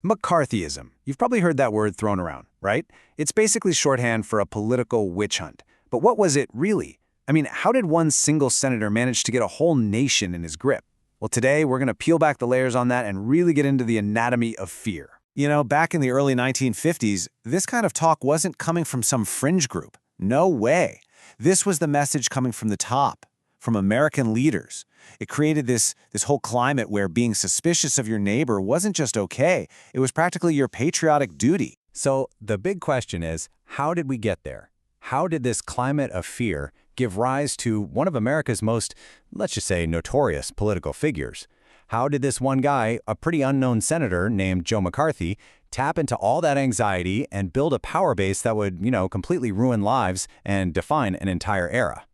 McCarthyism. You've probably heard that word thrown around, right? It's basically shorthand for a political witch hunt. But what was it really? I mean, how did one single senator manage to get a whole nation in his grip? Well, today we're going to peel back the layers on that and really get into the anatomy of fear. You know, back in the early 1950s, this kind of talk wasn't coming from some fringe group. No way. This was the message coming from the top, from American leaders. It created this whole climate where being suspicious of your neighbor wasn't just okay, it was practically your patriotic duty. So the big question is, how did we get there? How did this climate of fear give rise to one of America's most, let's just say, notorious political figures? How did this one guy, a pretty unknown senator named Joe McCarthy, tap into all that anxiety and build a power base that would, completely ruin lives and define an entire era?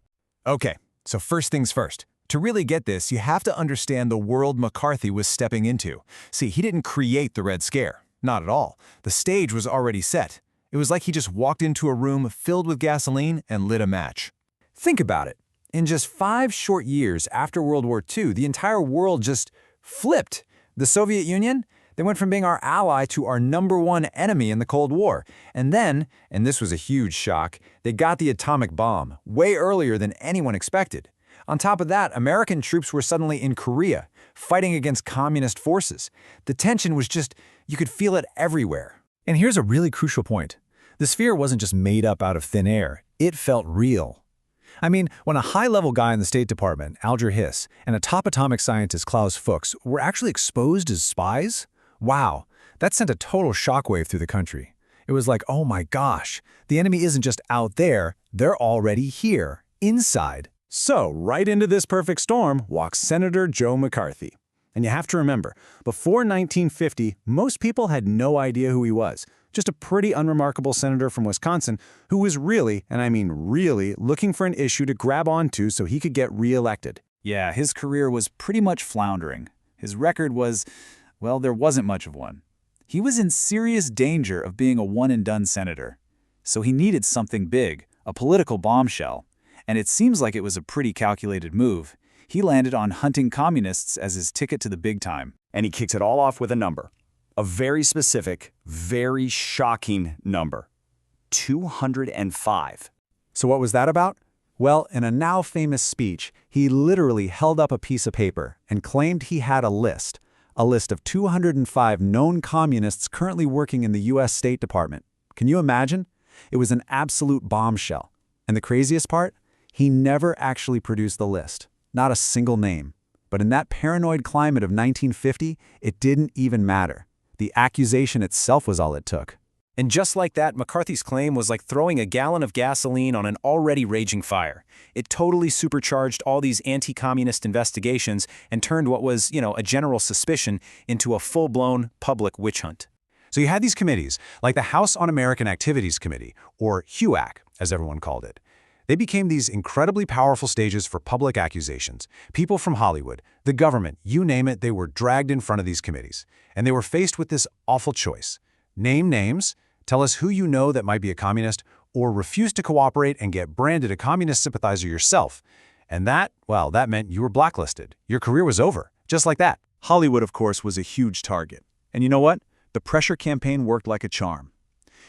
Okay, so first things first. To really get this, you have to understand the world McCarthy was stepping into. See, he didn't create the Red Scare. Not at all. The stage was already set. It was like he just walked into a room filled with gasoline and lit a match. Think about it. In just 5 short years after World War II, the entire world just flipped. The Soviet Union, they went from being our ally to our #1 enemy in the Cold War. And then, and this was a huge shock, they got the atomic bomb, way earlier than anyone expected. On top of that, American troops were suddenly in Korea, fighting against communist forces. The tension was just, you could feel it everywhere. And here's a really crucial point. This fear wasn't just made up out of thin air. It felt real. I mean, when a high-level guy in the State Department, Alger Hiss, and a top atomic scientist, Klaus Fuchs, were actually exposed as spies, wow, that sent a total shockwave through the country. It was like, oh my gosh, the enemy isn't just out there, they're already here, inside. So, right into this perfect storm walks Senator Joe McCarthy. And you have to remember, before 1950, most people had no idea who he was. Just a pretty unremarkable senator from Wisconsin who was really, and I mean really, looking for an issue to grab onto so he could get reelected. Yeah, his career was pretty much floundering. His record was, well, there wasn't much of one. He was in serious danger of being a one-and-done senator. So he needed something big, a political bombshell. And it seems like it was a pretty calculated move. He landed on hunting communists as his ticket to the big time. And he kicks it all off with a number. A very specific, very shocking number. 205. So what was that about? Well, in a now famous speech, he literally held up a piece of paper and claimed he had a list of 205 known communists currently working in the U.S. State Department. Can you imagine? It was an absolute bombshell. And the craziest part? He never actually produced the list. Not a single name. But in that paranoid climate of 1950, it didn't even matter. The accusation itself was all it took. And just like that, McCarthy's claim was like throwing a gallon of gasoline on an already raging fire. It totally supercharged all these anti-communist investigations and turned what was, a general suspicion into a full-blown public witch hunt. So you had these committees, like the House Un-American Activities Committee, or HUAC, as everyone called it. They became these incredibly powerful stages for public accusations. People from Hollywood, the government, you name it, they were dragged in front of these committees. And they were faced with this awful choice. Name names, tell us who you know that might be a communist, or refuse to cooperate and get branded a communist sympathizer yourself. And that meant you were blacklisted. Your career was over, just like that. Hollywood, of course, was a huge target. And you know what? The pressure campaign worked like a charm.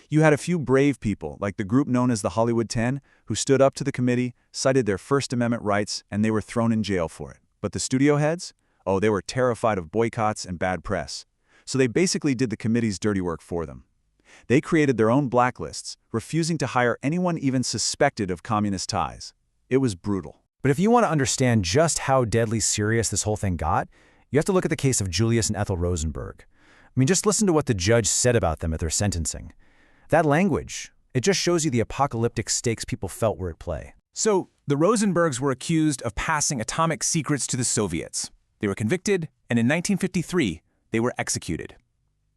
You had a few brave people, like the group known as the Hollywood 10, who stood up to the committee, cited their First Amendment rights, and they were thrown in jail for it. But the studio heads? Oh, they were terrified of boycotts and bad press. So they basically did the committee's dirty work for them. They created their own blacklists, refusing to hire anyone even suspected of communist ties. It was brutal. But if you want to understand just how deadly serious this whole thing got, you have to look at the case of Julius and Ethel Rosenberg. I mean, just listen to what the judge said about them at their sentencing. That language, it just shows you the apocalyptic stakes people felt were at play. So, the Rosenbergs were accused of passing atomic secrets to the Soviets. They were convicted, and in 1953, they were executed.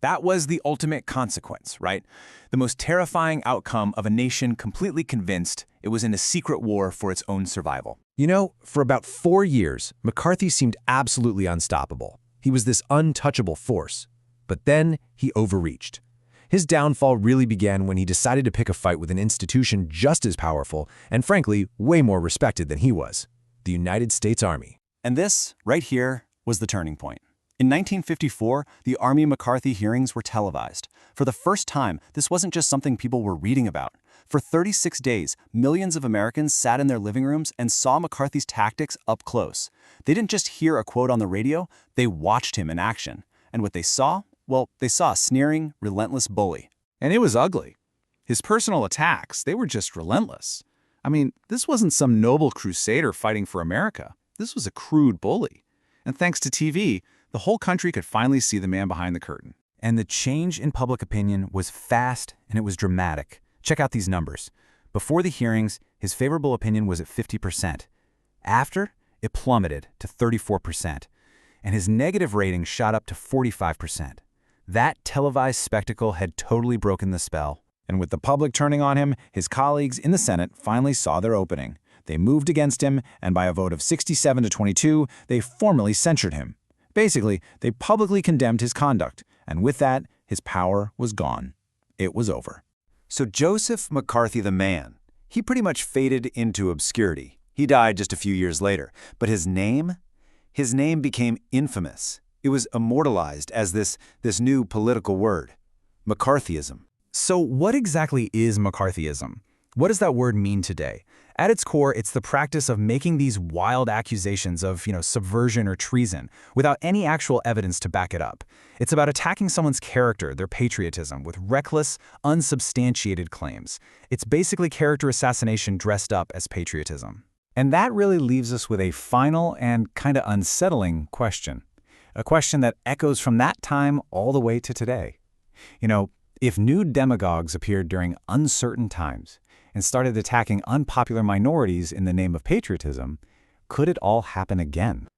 That was the ultimate consequence, right? The most terrifying outcome of a nation completely convinced it was in a secret war for its own survival. For about 4 years, McCarthy seemed absolutely unstoppable. He was this untouchable force. But then he overreached. His downfall really began when he decided to pick a fight with an institution just as powerful and, frankly, way more respected than he was, the United States Army. And this, right here, was the turning point. In 1954, the Army McCarthy hearings were televised. For the first time, this wasn't just something people were reading about. For 36 days, millions of Americans sat in their living rooms and saw McCarthy's tactics up close. They didn't just hear a quote on the radio, they watched him in action. And what they saw? Well, they saw a sneering, relentless bully. And it was ugly. His personal attacks, they were just relentless. I mean, this wasn't some noble crusader fighting for America. This was a crude bully. And thanks to TV, the whole country could finally see the man behind the curtain. And the change in public opinion was fast and it was dramatic. Check out these numbers. Before the hearings, his favorable opinion was at 50%. After, it plummeted to 34%. And his negative rating shot up to 45%. That televised spectacle had totally broken the spell. And with the public turning on him, his colleagues in the Senate finally saw their opening. They moved against him, and by a vote of 67 to 22, they formally censured him. Basically, they publicly condemned his conduct, and with that, his power was gone. It was over. So Joseph McCarthy the man, he pretty much faded into obscurity. He died just a few years later. But his name became infamous. It was immortalized as this new political word, McCarthyism. So what exactly is McCarthyism? What does that word mean today? At its core, it's the practice of making these wild accusations of, subversion or treason without any actual evidence to back it up. It's about attacking someone's character, their patriotism, with reckless, unsubstantiated claims. It's basically character assassination dressed up as patriotism. And that really leaves us with a final and kind of unsettling question. A question that echoes from that time all the way to today. If new demagogues appeared during uncertain times and started attacking unpopular minorities in the name of patriotism, could it all happen again?